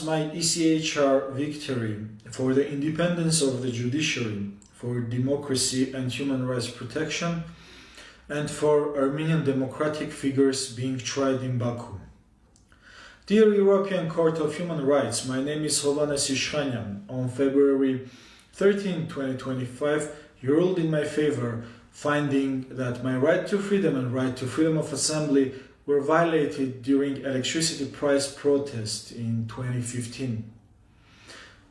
my ECHR victory for the independence of the judiciary, for democracy and human rights protection, and for Armenian democratic figures being tried in Baku. Dear European Court of Human Rights, my name is Hovhannես Iշխանյան. On February 13, 2025, you ruled in my favor, finding that my right to freedom and right to freedom of assembly were violated during electricity price protest in 2015.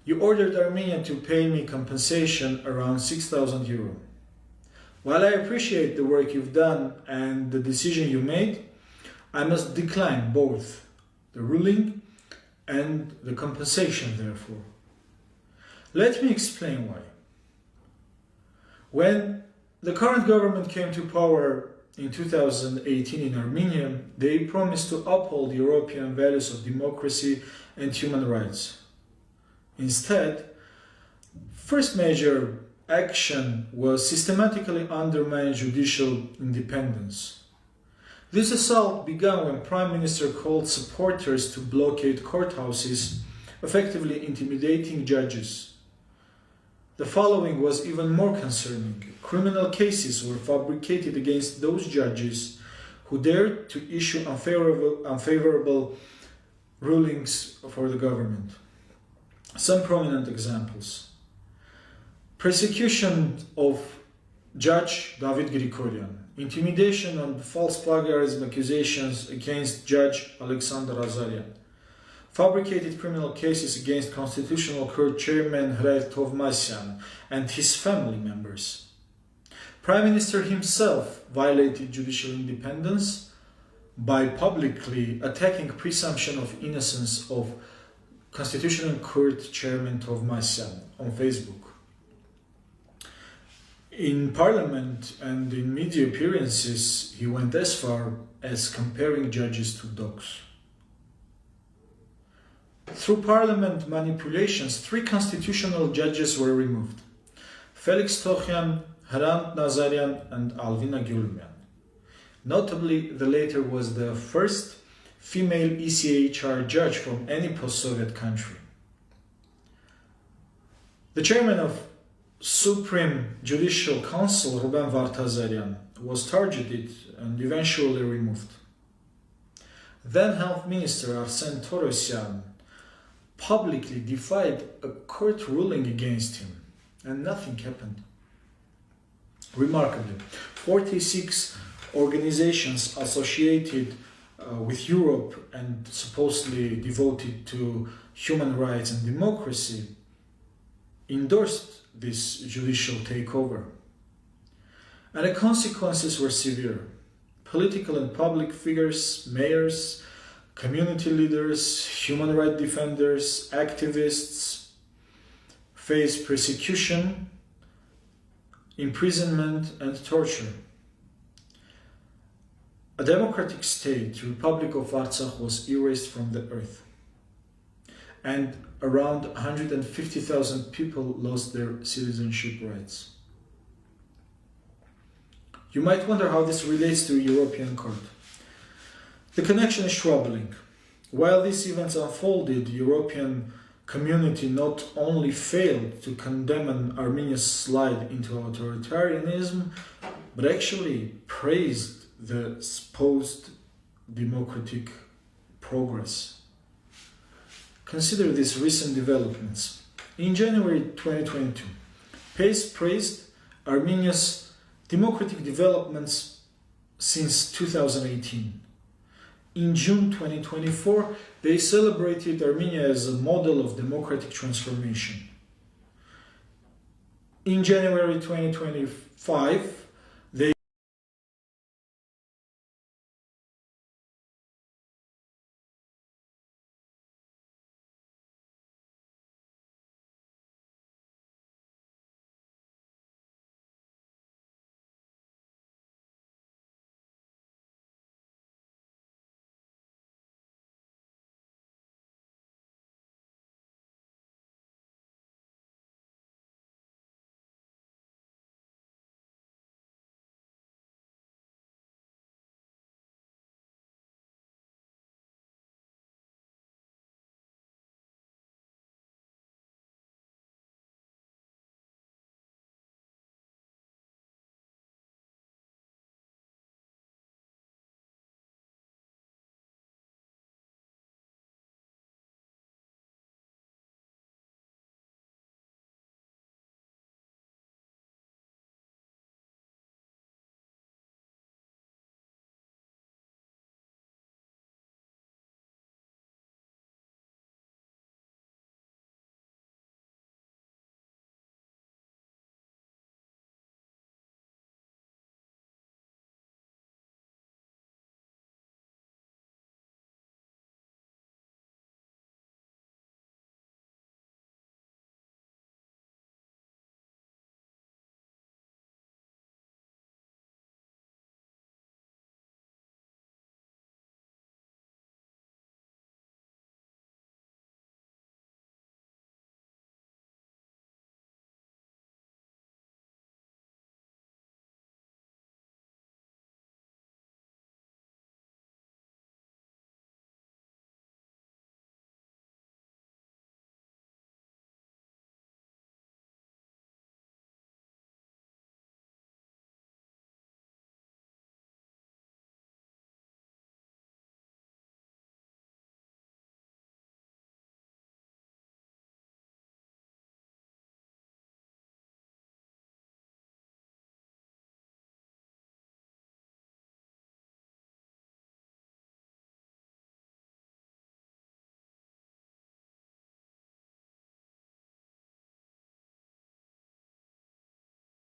You ordered Armenia to pay me compensation around 6,000 euro. While I appreciate the work you've done and the decision you made, I must decline both the ruling and the compensation, therefore. Let me explain why. When the current government came to power in 2018 in Armenia, they promised to uphold European values of democracy and human rights. Instead, first major action was systematically undermine judicial independence. This assault began when Prime Minister called supporters to blockade courthouses, effectively intimidating judges. The following was even more concerning. Criminal cases were fabricated against those judges who dared to issue unfavorable rulings for the government. Some prominent examples. Persecution of Judge David Grigoryan. Intimidation and false plagiarism accusations against Judge Alexander Azaryan. Fabricated criminal cases against Constitutional Court Chairman Hrayr Tovmasyan and his family members. Prime Minister himself violated judicial independence by publicly attacking presumption of innocence of Constitutional Court Chairman Tovmasyan on Facebook. In Parliament and in media appearances, he went as far as comparing judges to dogs. Through Parliament manipulations, 3 constitutional judges were removed: Felix Tokhyan, Hrant Nazaryan, and Alvina Gyulmyan. Notably, the latter was the first female ECHR judge from any post-Soviet country. The chairman of Supreme Judicial Council, Ruben Vartazaryan, was targeted and eventually removed. Then Health Minister Arsen Torosyan publicly defied a court ruling against him, and nothing happened. Remarkably, 46 organizations associated with Europe and supposedly devoted to human rights and democracy endorsed this judicial takeover. And the consequences were severe. Political and public figures, mayors, community leaders, human rights defenders, activists face persecution, imprisonment, and torture. A democratic state, Republic of Artsakh, was erased from the earth, and around 150,000 people lost their citizenship rights. You might wonder how this relates to European Court. The connection is troubling. While these events unfolded, the European community not only failed to condemn Armenia's slide into authoritarianism, but actually praised the supposed democratic progress. Consider these recent developments. In January 2022, PACE praised Armenia's democratic developments since 2018. In June 2024, they celebrated Armenia as a model of democratic transformation. In January 2025,